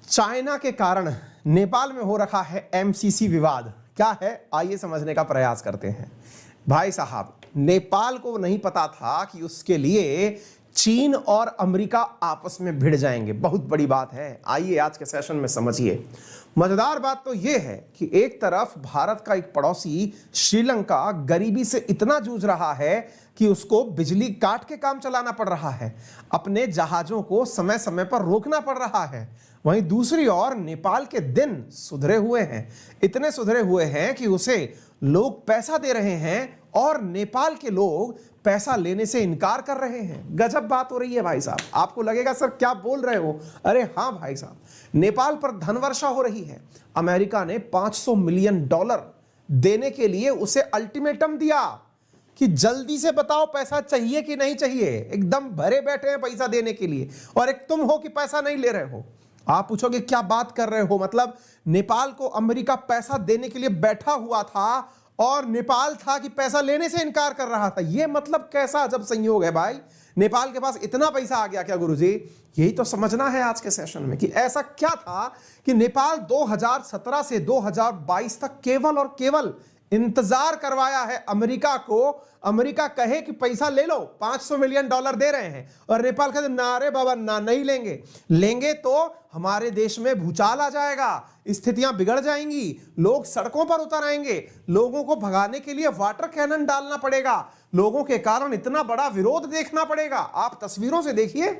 China के कारण नेपाल में हो रखा है एमसीसी विवाद। क्या है, आइए समझने का प्रयास करते हैं। भाई साहब, नेपाल को नहीं पता था कि उसके लिए चीन और अमेरिका आपस में भिड़ जाएंगे। बहुत बड़ी बात है, आइए आज के सेशन में समझिए। मजेदार बात तो यह है कि एक तरफ भारत का एक पड़ोसी श्रीलंका गरीबी से इतना जूझ रहा है कि उसको बिजली काट के काम चलाना पड़ रहा है, अपने जहाजों को समय समय पर रोकना पड़ रहा है। वहीं दूसरी ओर नेपाल के दिन सुधरे हुए हैं, इतने सुधरे हुए हैं कि उसे लोग पैसा दे रहे हैं और नेपाल के लोग पैसा लेने से इनकार कर रहे हैं। गजब बात हो रही है भाई साहब। आपको लगेगा सर क्या बोल रहे हो, अरे हाँ भाई साहब, नेपाल पर धनवर्षा हो रही है। अमेरिका ने $500 मिलियन देने के लिए उसे अल्टीमेटम दिया कि जल्दी से बताओ पैसा चाहिए कि नहीं चाहिए। एकदम भरे बैठे हैं पैसा देने के लिए, और एक तुम हो कि पैसा नहीं ले रहे हो। आप पूछोगे क्या बात कर रहे हो, मतलब नेपाल को अमेरिका पैसा देने के लिए बैठा हुआ था और नेपाल था कि पैसा लेने से इनकार कर रहा था। यह मतलब कैसा अजब संयोग है भाई, नेपाल के पास इतना पैसा आ गया क्या गुरुजी? यही तो समझना है आज के सेशन में कि ऐसा क्या था कि नेपाल 2017 से 2022 तक केवल और केवल इंतजार करवाया है अमेरिका को। अमेरिका कहे कि पैसा ले लो, $500 मिलियन दे रहे हैं, और नेपाल कहते ना रे बाबा ना, नहीं लेंगे, लेंगे तो हमारे देश में भूचाल आ जाएगा, स्थितियां बिगड़ जाएंगी, लोग सड़कों पर उतर आएंगे, लोगों को भगाने के लिए वाटर कैनन डालना पड़ेगा, लोगों के कारण इतना बड़ा विरोध देखना पड़ेगा। आप तस्वीरों से देखिए,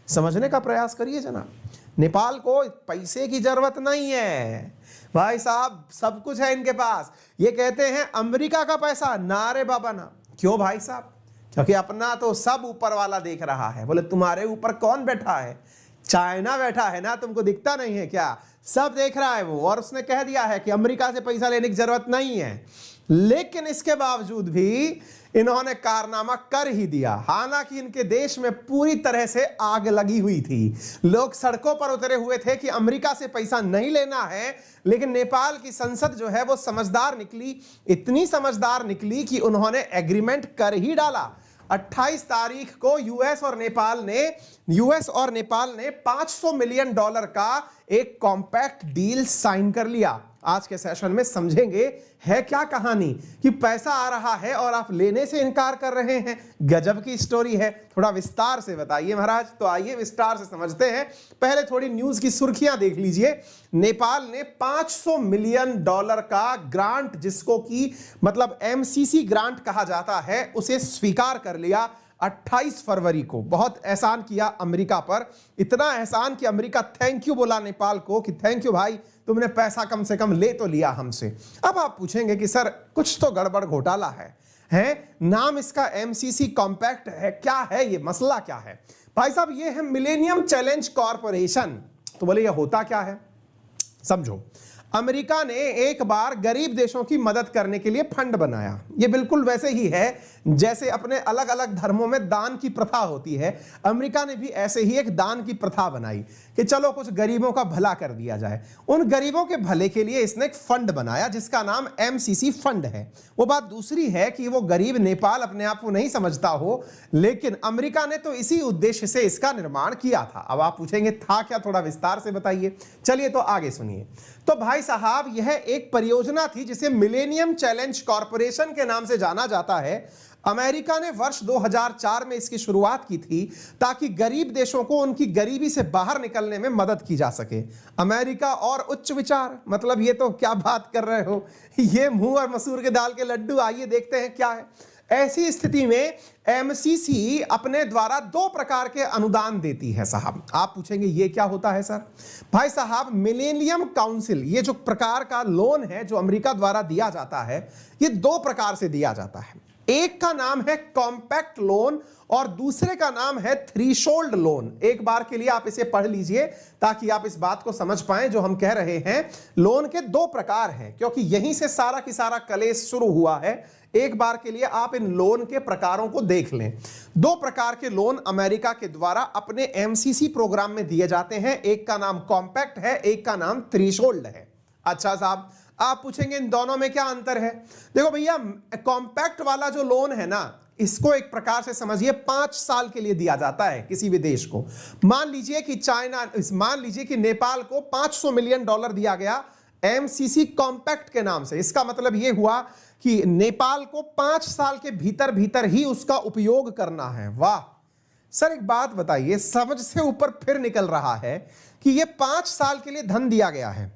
समझने का प्रयास करिए जनाब। नेपाल को पैसे की जरूरत नहीं है भाई साहब, सब कुछ है इनके पास। ये कहते हैं अमेरिका का पैसा, ना रे बाबा ना। क्यों भाई साहब? क्योंकि अपना तो सब ऊपर वाला देख रहा है। बोले तुम्हारे ऊपर कौन बैठा है? चाइना बैठा है ना, तुमको दिखता नहीं है क्या? सब देख रहा है वो, और उसने कह दिया है कि अमेरिका से पैसा लेने की जरूरत नहीं है। लेकिन इसके बावजूद भी इन्होंने कारनामा कर ही दिया। हालांकि इनके देश में पूरी तरह से आग लगी हुई थी, लोग सड़कों पर उतरे हुए थे कि अमेरिका से पैसा नहीं लेना है। लेकिन नेपाल की संसद जो है वो समझदार निकली, इतनी समझदार निकली कि उन्होंने एग्रीमेंट कर ही डाला। 28 तारीख को यूएस और नेपाल ने $500 मिलियन का एक कॉम्पैक्ट डील साइन कर लिया। आज के सेशन में समझेंगे है क्या कहानी कि पैसा आ रहा है और आप लेने से इनकार कर रहे हैं। गजब की स्टोरी है, थोड़ा विस्तार से बताइए महाराज। तो आइए विस्तार से समझते हैं। पहले थोड़ी न्यूज की सुर्खियां देख लीजिए। नेपाल ने $500 मिलियन का ग्रांट, जिसको कि मतलब एमसीसी ग्रांट कहा जाता है, उसे स्वीकार कर लिया 28 फरवरी को। बहुत एहसान किया अमेरिका पर, इतना एहसान कि अमेरिका थैंक यू बोला नेपाल को कि थैंक यू भाई, तुमने पैसा कम से कम ले तो लिया हमसे। अब आप पूछेंगे कि सर कुछ तो गड़बड़ घोटाला है? नाम इसका एमसीसी कॉम्पैक्ट है, क्या है ये, मसला क्या है? भाई साहब ये है मिलेनियम चैलेंज कॉरपोरेशन। तो बोले ये होता क्या है, समझो। अमेरिका ने एक बार गरीब देशों की मदद करने के लिए फंड बनाया। ये बिल्कुल वैसे ही है जैसे अपने अलग अलग धर्मों में दान की प्रथा होती है। अमेरिका ने भी ऐसे ही एक दान की प्रथा बनाई कि चलो कुछ गरीबों का भला कर दिया जाए। उन गरीबों के भले के लिए इसने एक फंड बनाया जिसका नाम एमसीसी फंड है। वो बात दूसरी है कि वो गरीब नेपाल अपने आप को नहीं समझता हो, लेकिन अमेरिका ने तो इसी उद्देश्य से इसका निर्माण किया था। अब आप पूछेंगे था क्या, थोड़ा विस्तार से बताइए। चलिए तो आगे सुनिए। तो भाई साहब यह एक परियोजना थी जिसे मिलेनियम चैलेंज कॉरपोरेशन के नाम से जाना जाता है। अमेरिका ने वर्ष 2004 में इसकी शुरुआत की थी ताकि गरीब देशों को उनकी गरीबी से बाहर निकलने में मदद की जा सके। अमेरिका और उच्च विचार, मतलब ये तो क्या बात कर रहे हो, ये मुंह और मसूर के दाल के लड्डू। आइए देखते हैं क्या है। ऐसी स्थिति में एमसीसी अपने द्वारा 2 प्रकार के अनुदान देती है साहब। आप पूछेंगे ये क्या होता है सर? भाई साहब मिलेनियम काउंसिल, ये जो प्रकार का लोन है जो अमेरिका द्वारा दिया जाता है, ये 2 प्रकार से दिया जाता है। एक का नाम है कॉम्पैक्ट लोन और दूसरे का नाम है थ्रेशोल्ड लोन। एक बार के लिए आप इसे पढ़ लीजिए ताकि आप इस बात को समझ पाएं जो हम कह रहे हैं। लोन के 2 प्रकार हैं क्योंकि यहीं से सारा की सारा कलेश शुरू हुआ है। एक बार के लिए आप इन लोन के प्रकारों को देख लें। 2 प्रकार के लोन अमेरिका के द्वारा अपने एमसीसी प्रोग्राम में दिए जाते हैं। एक का नाम कॉम्पैक्ट है, एक का नाम थ्रेशोल्ड है। अच्छा साहब, आप पूछेंगे इन दोनों में क्या अंतर है? देखो भैया, कॉम्पैक्ट वाला जो लोन है ना, इसको एक प्रकार से समझिए 5 साल के लिए दिया जाता है किसी भी देश को। मान लीजिए कि नेपाल को $500 मिलियन दिया गया एमसीसी कॉम्पैक्ट के नाम से। इसका मतलब यह हुआ कि नेपाल को 5 साल के भीतर भीतर ही उसका उपयोग करना है। वाह सर, एक बात बताइए, समझ से ऊपर फिर निकल रहा है कि यह 5 साल के लिए धन दिया गया है।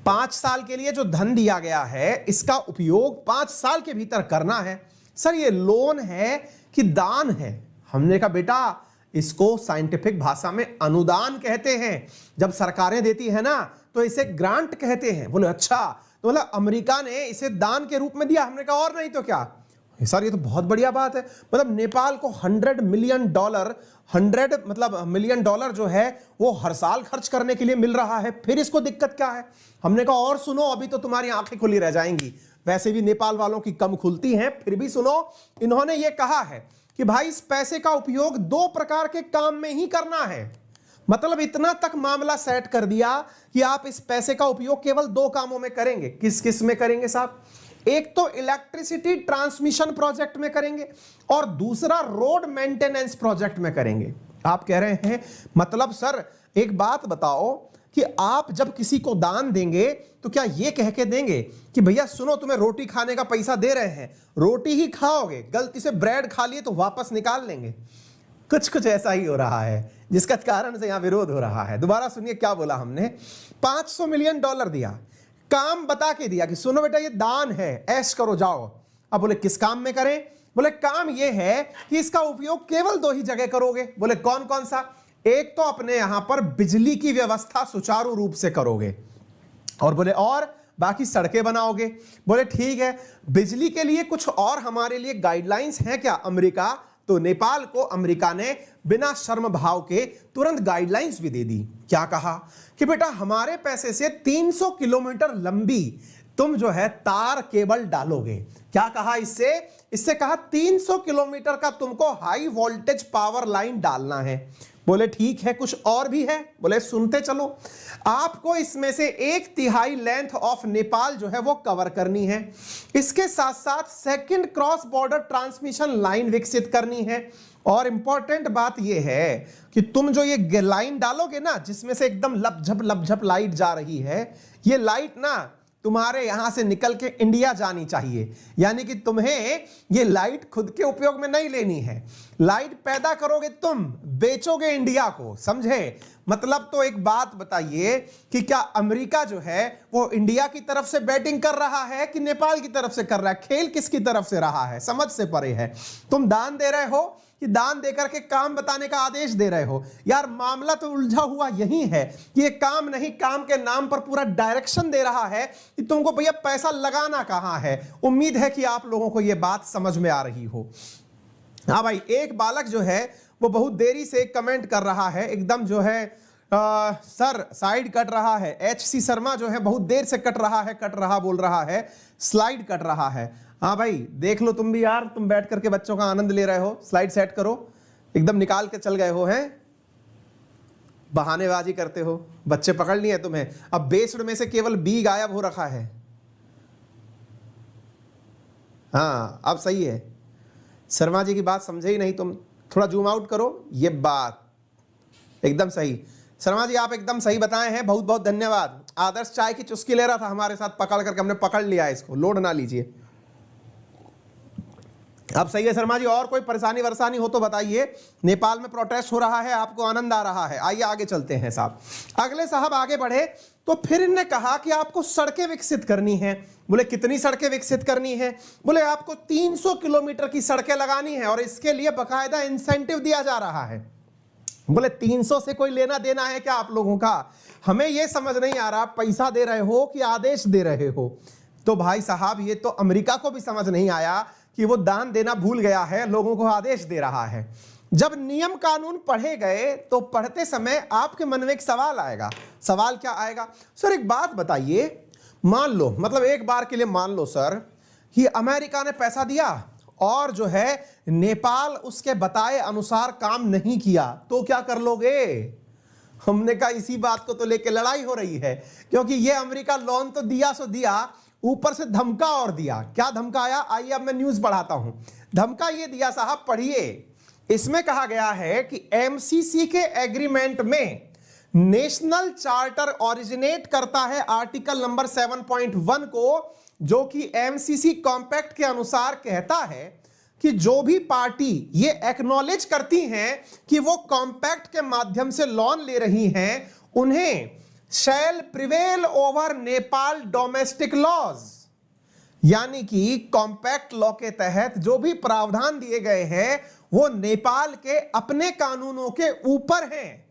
5 साल के लिए जो धन दिया गया है इसका उपयोग 5 साल के भीतर करना है। सर ये लोन है कि दान है? हमने कहा बेटा इसको साइंटिफिक भाषा में अनुदान कहते हैं। जब सरकारें देती है ना तो इसे ग्रांट कहते हैं। बोले अच्छा, तो मतलब अमेरिका ने इसे दान के रूप में दिया? हमने कहा और नहीं तो क्या। सर ये तो बहुत बढ़िया बात है। मतलब नेपाल को $100 मिलियन, 100 मतलब मिलियन डॉलर जो है वो हर साल खर्च करने के लिए मिल रहा है, फिर इसको दिक्कत क्या है? हमने कहा और सुनो, अभी तो तुम्हारी आंखें खुली रह जाएंगी। वैसे भी नेपाल वालों की कम खुलती हैं, फिर भी सुनो। इन्होंने ये कहा है कि भाई इस पैसे का उपयोग 2 प्रकार के काम में ही करना है। मतलब इतना तक मामला सेट कर दिया कि आप इस पैसे का उपयोग केवल 2 कामों में करेंगे। किस किस में करेंगे साहब? एक तो इलेक्ट्रिसिटी ट्रांसमिशन प्रोजेक्ट में करेंगे और दूसरा रोड मेंटेनेंस प्रोजेक्ट में करेंगे। आप कह रहे हैं मतलब सर एक बात बताओ कि आप जब किसी को दान देंगे तो क्या ये कह के देंगे कि भैया सुनो, तुम्हें रोटी खाने का पैसा दे रहे हैं, रोटी ही खाओगे, गलती से ब्रेड खा लिए तो वापस निकाल लेंगे? कुछ ऐसा ही हो रहा है, जिसका कारण से यहां विरोध हो रहा है। दोबारा सुनिए क्या बोला हमने। $500 मिलियन दिया, काम बता के दिया कि सुनो बेटा ये दान है, ऐश करो जाओ। अब बोले किस काम में करें? बोले काम ये है कि इसका उपयोग केवल 2 ही जगह करोगे। बोले कौन कौन सा? एक तो अपने यहां पर बिजली की व्यवस्था सुचारू रूप से करोगे, और बोले और बाकी सड़कें बनाओगे। बोले ठीक है, बिजली के लिए कुछ और हमारे लिए गाइडलाइंस हैं क्या अमेरिका? तो नेपाल को अमेरिका ने बिना शर्म भाव के तुरंत गाइडलाइंस भी दे दी। क्या कहा कि बेटा हमारे पैसे से 300 किलोमीटर लंबी तुम जो है तार केबल डालोगे। क्या कहा इससे कहा 300 किलोमीटर का तुमको हाई वोल्टेज पावर लाइन डालना है। बोले ठीक है, कुछ और भी है? बोले सुनते चलो। आपको इसमें से 1/3 लेंथ ऑफ नेपाल जो है वो कवर करनी है। इसके साथ साथ second cross border transmission line विकसित करनी है। और इंपॉर्टेंट बात यह है कि तुम जो ये लाइन डालोगे ना, जिसमें से एकदम लपझप लाइट जा रही है, ये लाइट ना तुम्हारे यहां से निकल के इंडिया जानी चाहिए। यानी कि तुम्हें ये लाइट खुद के उपयोग में नहीं लेनी है। लाइट पैदा करोगे तुम, बेचोगे इंडिया को, समझे? मतलब तो एक बात बताइए कि क्या अमेरिका जो है वो इंडिया की तरफ से बैटिंग कर रहा है कि नेपाल की तरफ से कर रहा है? खेल किसकी तरफ से रहा है? समझ से परे है। तुम दान दे रहे हो कि दान देकर के काम बताने का आदेश दे रहे हो? यार मामला तो उलझा हुआ यही है कि ये काम नहीं, काम के नाम पर पूरा डायरेक्शन दे रहा है कि तुमको भैया पैसा लगाना कहां है। उम्मीद है कि आप लोगों को यह बात समझ में आ रही हो। हाँ भाई, एक बालक जो है वो बहुत देरी से कमेंट कर रहा है, एकदम जो है सर साइड कट रहा है। HC शर्मा जो है बहुत देर से कट रहा बोल रहा है, स्लाइड कट रहा है। हाँ भाई देख लो तुम भी यार, तुम बैठ करके बच्चों का आनंद ले रहे हो, स्लाइड सेट करो। एकदम निकाल के चल गए हो, हैं बहानेबाजी करते हो, बच्चे पकड़ लिए तुम्हें। अब बेस्ड में से केवल B गायब हो रखा है। हाँ अब सही है। शर्मा जी की बात समझे ही नहीं तुम, थोड़ा जूम आउट करो। ये बात एकदम सही, शर्मा जी आप एकदम सही बताए हैं, बहुत बहुत धन्यवाद। आदर्श चाय की चुस्की ले रहा था हमारे साथ, पकड़ करके हमने पकड़ लिया इसको, लोड ना लीजिए। अब सही है शर्मा जी, और कोई परेशानी वरसानी हो तो बताइए। नेपाल में प्रोटेस्ट हो रहा है, आपको आनंद आ रहा है। आइए आगे चलते हैं साहब। अगले साहब आगे बढ़े तो फिर इन्होंने कहा कि आपको सड़कें विकसित करनी है। बोले कितनी सड़कें विकसित करनी है? बोले आपको 300 किलोमीटर की सड़कें लगानी है और इसके लिए बकायदा इंसेंटिव दिया जा रहा है। बोले 300 से कोई लेना देना है क्या आप लोगों का? हमें यह समझ नहीं आ रहा पैसा दे रहे हो कि आदेश दे रहे हो। तो भाई साहब ये तो अमेरिका को भी समझ नहीं आया कि वो दान देना भूल गया है, लोगों को आदेश दे रहा है। जब नियम कानून पढ़े गए तो पढ़ते समय आपके मन में एक सवाल आएगा। सवाल क्या आएगा? सर एक बात बताइए, मान लो, मतलब एक बार के लिए मान लो सर कि अमेरिका ने पैसा दिया और जो है नेपाल उसके बताए अनुसार काम नहीं किया, तो क्या कर लोगे? हमने कहा इसी बात को तो लेके लड़ाई हो रही है, क्योंकि ये अमेरिका लोन तो दिया सो दिया, ऊपर से धमका और दिया। क्या धमकाया? आइए अब मैं न्यूज पढ़ाता हूं। धमका ये दिया साहब, पढ़िए। इसमें कहा गया है कि एमसीसी के एग्रीमेंट में नेशनल चार्टर ओरिजिनेट करता है आर्टिकल नंबर 7.1 को, जो कि एमसीसी कॉम्पैक्ट के अनुसार कहता है कि जो भी पार्टी ये एक्नॉलेज करती हैं कि वो कॉम्पैक्ट के माध्यम से लोन ले रही हैं, उन्हें shall prevail over Nepal domestic laws, यानी कि कॉम्पैक्ट लॉ के तहत जो भी प्रावधान दिए गए हैं वो नेपाल के अपने कानूनों के ऊपर हैं।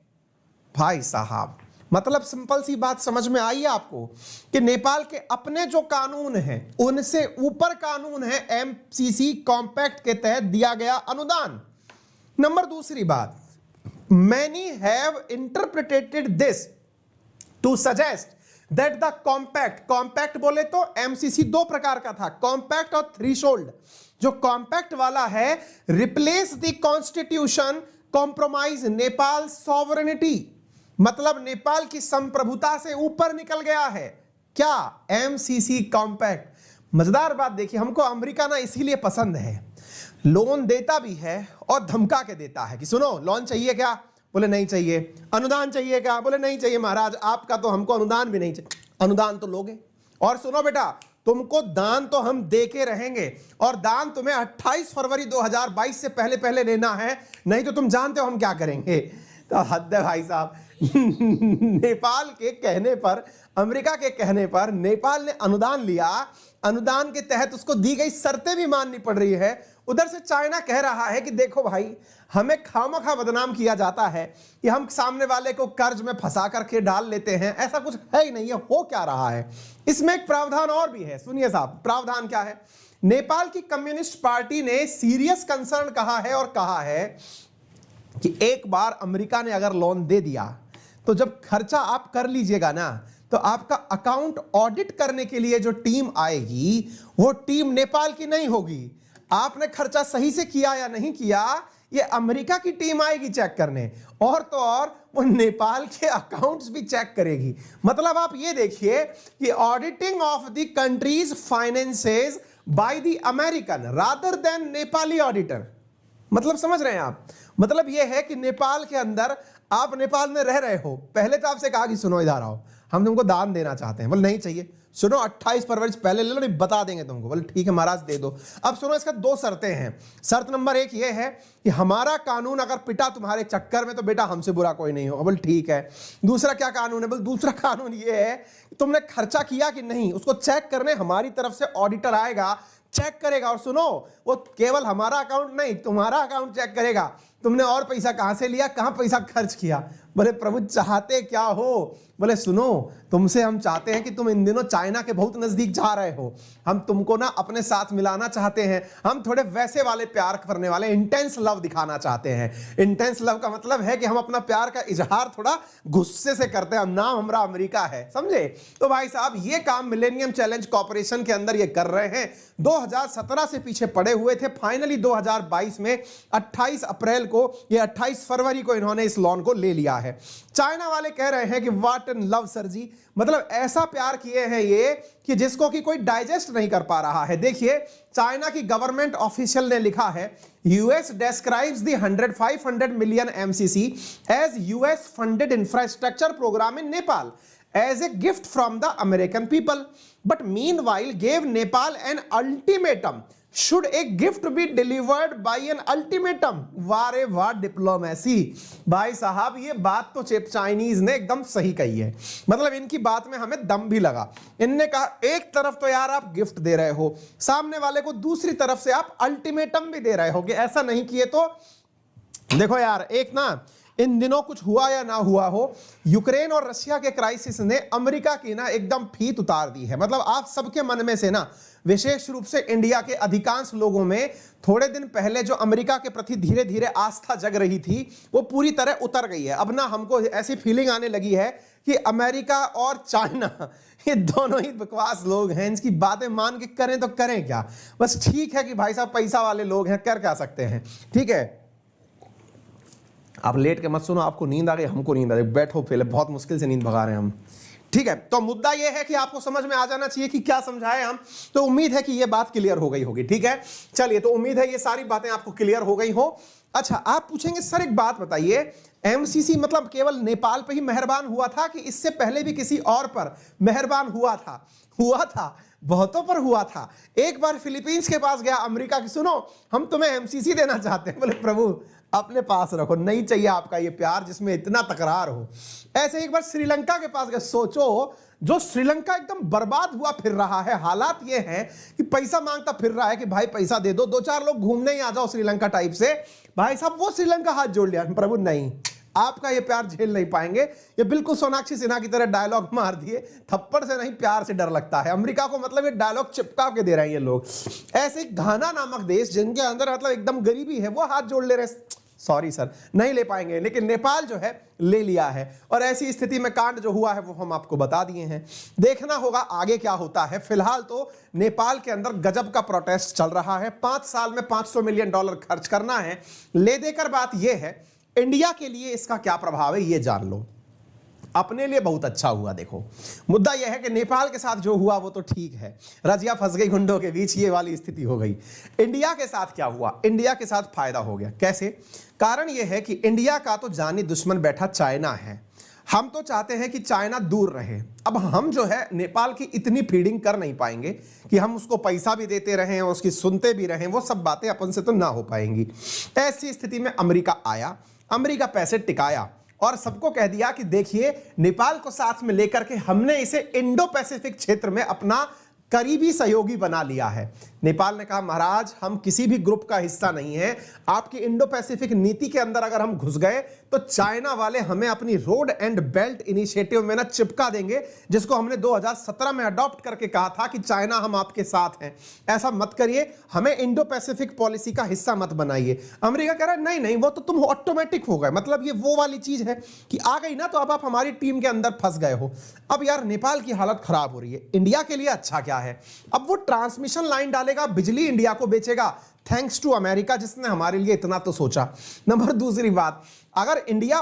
भाई साहब, मतलब सिंपल सी बात समझ में आई आपको कि नेपाल के अपने जो कानून हैं उनसे ऊपर कानून है एमसीसी कॉम्पैक्ट के तहत दिया गया अनुदान। नंबर दूसरी बात, many have interpreted this to suggest that the compact, compact बोले तो एमसीसी दो प्रकार का था, कॉम्पैक्ट और थ्रेशोल्ड। जो कॉम्पैक्ट वाला है, replace the constitution, compromise Nepal sovereignty, मतलब नेपाल की संप्रभुता से ऊपर निकल गया है। क्या? MCC compact. मजेदार बात देखिए, हमको अमेरिका ना इसीलिए पसंद है, लोन देता भी है और धमका के देता है कि सुनो लोन चाहिए क्या? बोले नहीं चाहिए। अनुदान चाहिए क्या? बोले नहीं चाहिए महाराज, आपका तो हमको अनुदान भी नहीं चाहिए। अनुदान तो लोगे, और सुनो बेटा तुमको दान तो हम दे के रहेंगे, और दान तुम्हें 28 फरवरी 2022 से पहले पहले लेना है, नहीं तो तुम जानते हो हम क्या करेंगे। तो हद है भाई साहब। नेपाल के कहने पर, अमेरिका के कहने पर नेपाल ने अनुदान लिया, अनुदान के तहत उसको दी गई शर्तें भी माननी पड़ रही है। उधर से चाइना कह रहा है कि देखो भाई, हमें खामखा बदनाम किया जाता है कि हम सामने वाले को कर्ज में फंसा करके डाल लेते हैं, ऐसा कुछ है ही नहीं है। हो क्या रहा है? इसमें एक प्रावधान और भी है, सुनिए साहब। प्रावधान क्या है? नेपाल की कम्युनिस्ट पार्टी ने सीरियस कंसर्न कहा है, और कहा है कि एक बार अमेरिका ने अगर लोन दे दिया तो जब खर्चा आप कर लीजिएगा ना, तो आपका अकाउंट ऑडिट करने के लिए जो टीम आएगी वो टीम नेपाल की नहीं होगी। आपने खर्चा सही से किया या नहीं किया, ये अमेरिका की टीम आएगी चेक करने, और तो और वो नेपाल के अकाउंट्स भी चेक करेगी। मतलब आप ये देखिए कि auditing of the countries finances by the American rather than Nepali auditor. मतलब समझ रहे हैं आप? मतलब यह है कि नेपाल के अंदर, आप नेपाल में रह रहे हो, पहले तो आपसे कहा कि सुनो इधर आओ, हम तुमको दान देना चाहते हैं। बोले नहीं चाहिए। सुनो 28 फरवरी से पहले ले लो, नहीं बता देंगे तुमको। बोले ठीक है महाराज दे दो। अब सुनो, इसका दो शर्तें हैं। शर्त नंबर एक ये है कि हमारा कानून अगर पिटा तुम्हारे चक्कर में तो बेटा हमसे बुरा कोई नहीं होगा। बोले ठीक है। दूसरा क्या कानून है? बोले दूसरा कानून ये है कि तुमने खर्चा किया कि नहीं, उसको चेक करने हमारी तरफ से ऑडिटर आएगा, चेक करेगा, और सुनो वो केवल हमारा अकाउंट नहीं तुम्हारा अकाउंट चेक करेगा, तुमने और पैसा कहां से लिया, कहां पैसा खर्च किया। बोले प्रभु चाहते क्या हो? बोले सुनो, तुमसे हम चाहते हैं कि तुम इन दिनों चाइना के बहुत नजदीक जा रहे हो, हम तुमको ना अपने साथ मिलाना चाहते हैं। हम थोड़े वैसे वाले प्यार करने वाले, इंटेंस लव दिखाना चाहते हैं। इंटेंस लव का मतलब है कि हम अपना प्यार का इजहार थोड़ा गुस्से से करते हैं। नाम हमारा अमेरिका है, समझे? तो भाई साहब ये काम मिलेनियम चैलेंज कॉर्पोरेशन के अंदर ये कर रहे हैं। 2017 से पीछे पड़े हुए थे, फाइनली 2022 में 28 अप्रैल को, ये 28 फरवरी को इन्होंने इस लोन को ले लिया है। चाइना वाले कह रहे हैं कि व्हाट एन लव सर जी, मतलब ऐसा प्यार किए हैं ये कि जिसको कि कोई डाइजेस्ट नहीं कर पा रहा है। देखिए चाइना की गवर्नमेंट ऑफिशियल ने लिखा है, US describes the 500 million MCC as US funded infrastructure program in Nepal as a gift from the American people, but meanwhile gave Nepal an ultimatum. Should a gift be delivered by an ultimatum? वारे वाह diplomacy. भाई साहब ये बात तो Chinese ने एकदम सही कही है, मतलब इनकी बात में हमें दम भी लगा। इनने कहा एक तरफ तो यार आप गिफ्ट दे रहे हो सामने वाले को, दूसरी तरफ से आप अल्टीमेटम भी दे रहे हो कि ऐसा नहीं किए तो देखो यार। एक ना इन दिनों कुछ हुआ या ना हुआ हो, यूक्रेन और रशिया के क्राइसिस ने अमेरिका की ना एकदम फीत उतार दी है। मतलब आप सबके मन में से ना, विशेष रूप से इंडिया के अधिकांश लोगों में थोड़े दिन पहले जो अमेरिका के प्रति धीरे धीरे आस्था जग रही थी वो पूरी तरह उतर गई है। अब ना हमको ऐसी फीलिंग आने लगी है कि अमेरिका और चाइना ये दोनों ही बकवास लोग हैं, इनकी बातें मान के करें तो करें क्या। बस ठीक है कि भाई साहब पैसा वाले लोग हैं, कर क्या सकते हैं। ठीक है, आप लेट के मत सुनो, आपको नींद आ गई, हमको नींद आ गई, बैठो पहले, बहुत मुश्किल से नींद भगा रहे हैं हम। ठीक है, तो मुद्दा यह है कि आपको समझ में आ जाना चाहिए कि क्या समझाए हम। तो उम्मीद है कि यह बात क्लियर हो गई होगी। ठीक है, चलिए, तो उम्मीद है ये सारी बातें आपको क्लियर हो गई हो। अच्छा, आप पूछेंगे सर एक बात बताइए, एमसीसी मतलब केवल नेपाल पे ही मेहरबान हुआ था कि इससे पहले भी किसी और पर मेहरबान हुआ था? हुआ था, बहुतों पर हुआ था। एक बार फिलीपींस के पास गया अमेरिका की, सुनो हम तुम्हें एमसीसी देना चाहते हैं। बोले प्रभु अपने पास रखो, नहीं चाहिए आपका ये प्यार जिसमें इतना तकरार हो। ऐसे एक बार श्रीलंका के पास गए, सोचो जो श्रीलंका एकदम बर्बाद हुआ फिर रहा है, हालात ये हैं कि पैसा मांगता फिर रहा है कि भाई पैसा दे दो, दो चार लोग घूमने ही आ जाओ श्रीलंका टाइप से, भाई साहब वो श्रीलंका हाथ जोड़ लिया, प्रभु नहीं आपका ये प्यार झेल नहीं पाएंगे। ये बिल्कुल सोनाक्षी सिन्हा की तरह डायलॉग मार दिए, थप्पड़ से नहीं प्यार से डर लगता है। अमेरिका को मतलब ये डायलॉग चिपका के दे रहे हैं ये लोग। ऐसे घाना नामक देश जिनके अंदर मतलब एकदम गरीबी है, वो हाथ जोड़ ले रहे, सॉरी सर नहीं ले पाएंगे। लेकिन नेपाल जो है ले लिया है, और ऐसी स्थिति में कांड जो हुआ है वो हम आपको बता दिए हैं। देखना होगा आगे क्या होता है। फिलहाल तो नेपाल के अंदर गजब का प्रोटेस्ट चल रहा है। 5 साल में $500 मिलियन खर्च करना है। ले देकर बात यह है, इंडिया के लिए इसका क्या प्रभाव है ये जान लो। अपने लिए बहुत अच्छा हुआ। देखो मुद्दा यह है कि नेपाल के साथ जो हुआ वो तो ठीक है, रजिया फंस गई गुंडों के बीच, ये वाली स्थिति हो गई। इंडिया के साथ क्या हुआ? इंडिया के साथ फायदा हो गया। कैसे? कारण यह है कि इंडिया का तो जानी दुश्मन बैठा चाइना है। हम तो चाहते हैं कि चाइना दूर रहे। अब हम जो है नेपाल की इतनी फीडिंग कर नहीं पाएंगे कि हम उसको पैसा भी देते रहें और उसकी सुनते भी रहें, वो सब बातें अपन से तो ना हो पाएंगी। ऐसी स्थिति में अमेरिका आया, अमेरिका पैसे टिकाया और सबको कह दिया कि देखिए नेपाल को साथ में लेकर के हमने इसे इंडो पैसिफिक क्षेत्र में अपना करीबी सहयोगी बना लिया है। नेपाल ने कहा महाराज हम किसी भी ग्रुप का हिस्सा नहीं है, आपकी इंडो पैसिफिक नीति के अंदर अगर हम घुस गए तो चाइना वाले हमें अपनी रोड एंड बेल्ट इनिशिएटिव में ना चिपका देंगे, जिसको हमने 2017 में अडॉप्ट करके कहा था कि चाइना हम आपके साथ हैं, ऐसा मत करिए, हमें इंडो पैसिफिक पॉलिसी का हिस्सा मत बनाइए। अमेरिका कह रहा है नहीं नहीं वो तो तुम ऑटोमेटिक हो गए, मतलब ये वो वाली चीज है कि आ गई ना तो अब आप हमारी टीम के अंदर फंस गए हो। अब यार नेपाल की हालत खराब हो रही है। इंडिया के लिए अच्छा क्या है, अब वो ट्रांसमिशन लाइन डालेगा, बिजली इंडिया को बेचेगा, थैंक्स टू अमेरिका जिसने हमारे लिए इतना तो सोचा। नंबर दूसरी बात, अगर इंडिया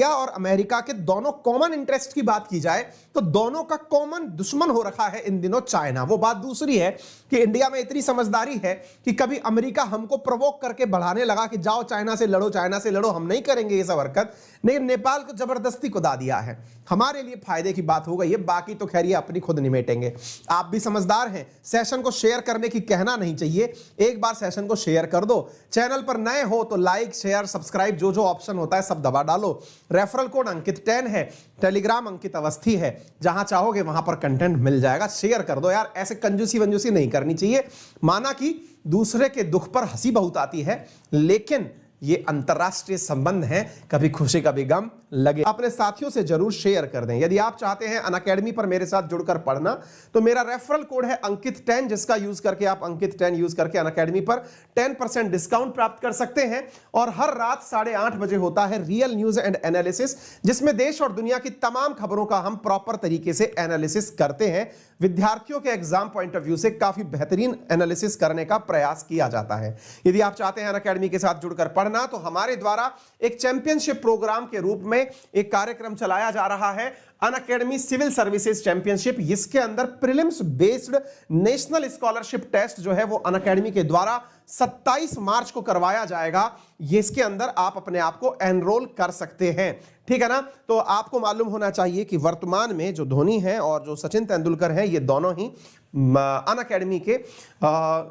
और अमेरिका के दोनों कॉमन इंटरेस्ट की बात की जाए तो दोनों का कॉमन दुश्मन हो रखा है इन दिनों चाइना। वो बात दूसरी है कि इंडिया में इतनी समझदारी है कि कभी अमेरिका हमको प्रवोक करके बढ़ाने लगा कि जाओ चाइना से लड़ो, चाइना से लड़ो, हम नहीं करेंगे ये सब हरकत, लेकिन नेपाल को जबरदस्ती कुदा दिया है। हमारे लिए फायदे की बात हो गई है, बाकी तो खैर ये अपनी खुद निमेटेंगे। आप भी समझदार हैं, सेशन को शेयर करने की कहना नहीं चाहिए, एक बार सेशन को शेयर कर दो। चैनल पर नए हो तो लाइक शेयर सब्सक्राइब जो जो ऑप्शन होता है सब दबा डालो। रेफरल कोड अंकित 10 है, टेलीग्राम अंकित अवस्थी है, जहां चाहोगे वहां पर कंटेंट मिल जाएगा। शेयर कर दो यार, ऐसे कंजूसी वंजूसी नहीं करनी चाहिए। माना कि दूसरे के दुख पर हंसी बहुत आती है, लेकिन ये अंतरराष्ट्रीय संबंध है, कभी खुशी कभी गम लगे। अपने साथियों से जरूर शेयर कर दें। यदि आप चाहते हैं अनअकैडमी पर मेरे साथ जुड़कर पढ़ना तो मेरा रेफरल कोड है अंकित 10, जिसका यूज करके आप अंकित 10 यूज करके अनअकैडमी पर 10% डिस्काउंट प्राप्त कर सकते हैं। और हर रात 8:30 बजे होता है रियल न्यूज एंड एनालिसिस, जिसमें देश और दुनिया की तमाम खबरों का हम प्रॉपर तरीके से एनालिसिस करते हैं। विद्यार्थियों के एग्जाम पॉइंट ऑफ व्यू से काफी बेहतरीन एनालिसिस करने का प्रयास किया जाता है। यदि आप चाहते हैं अनअकैडमी के साथ जुड़कर पढ़ना तो हमारे द्वारा एक चैंपियनशिप प्रोग्राम के रूप में एक कार्यक्रम चलाया जा रहा है, अनअकैडमी सिविल सर्विसेज चैंपियनशिप। इसके अंदर prelims based national scholarship test जो है वो अनअकैडमी के द्वारा 27 मार्च को करवाया जाएगा। ये इसके अंदर आप अपने आप को एनरोल कर सकते हैं, ठीक है ना। तो आपको मालूम होना चाहिए कि वर्तमान में जो धोनी है और जो सचिन तेंदुलकर हैं, ये दोनों ही अनअकैडमी के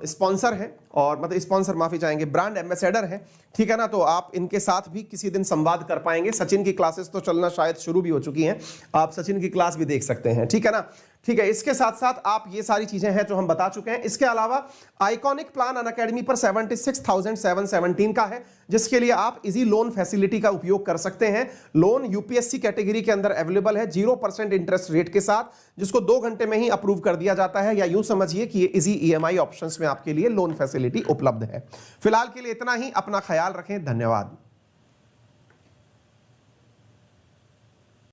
स्पॉन्सर हैं, और मतलब स्पॉन्सर माफी चाहेंगे, ब्रांड एम्बेसडर हैं, ठीक है ना। तो आप इनके साथ भी किसी दिन संवाद कर पाएंगे। सचिन की क्लासेस तो चलना शायद शुरू भी हो चुकी हैं, आप सचिन की क्लास भी देख सकते हैं, ठीक है ना। ठीक है, इसके साथ साथ आप ये सारी चीजें हैं जो हम बता चुके हैं। इसके अलावा आइकॉनिक प्लान अनअकैडमी पर 76,717 का है, जिसके लिए आप इजी लोन फैसिलिटी का उपयोग कर सकते हैं। लोन यूपीएससी कैटेगरी के अंदर अवेलेबल है 0% इंटरेस्ट रेट के साथ, जिसको 2 घंटे में ही अप्रूव कर दिया जाता है, या यूं समझिए कि ये इजी ईएमआई ऑप्शंस में आपके लिए लोन फैसिलिटी उपलब्ध है। फिलहाल के लिए इतना ही, अपना ख्याल रखें, धन्यवाद।